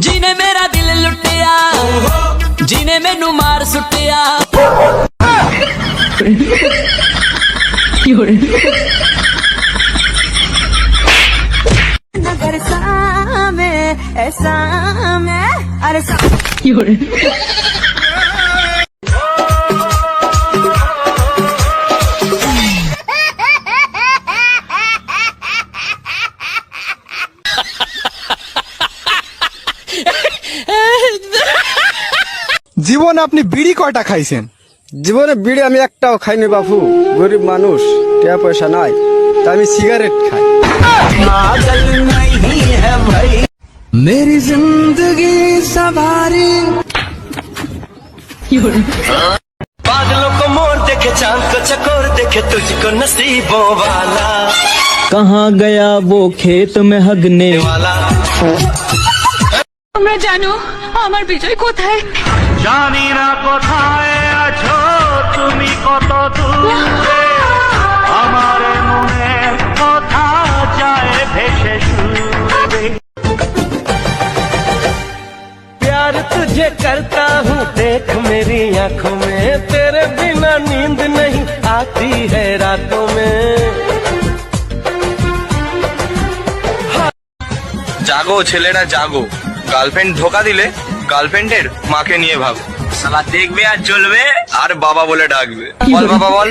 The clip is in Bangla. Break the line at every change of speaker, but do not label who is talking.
जिने मेरा दिल लुटिया जिने मैनू मार सुटिया नगर सामे ऐसा मैं अरे
জীবনে আপনি বিড়ি কয়টা খাইছেন?
জীবনে বিড়ি আমি একটাও খাইনি বাপু, গরিব মানুষ, টাকা পয়সা নাই, তাই আমি সিগারেট খাই।
मेरी जिंदगी सवारी
बादलों को मोर देखे, चांद को चकोर देखे, तुझको नसीबों वाला
कहाँ गया वो खेत में हगने
वाला।
তোমরা জানো আমার বিজয় কোথায়?
জানি না কোথায় আছো তুমি, কত দূরে আমার মনের কথা যায় ভেসে সুরে। प्यार तुझे करता हूँ देख मेरी आँखों में, तेरे बिना नींद नहीं आती है रातों में।
জাগো ছেলেরা জাগো, গার্লফ্রেন্ড ধোকা দিলে গার্লফ্রেন্ডের মাকে নিয়ে ভাগো। শালা দেখবে আর চলবে আর বাবা বলে ডাকবে। বল বাবা বল।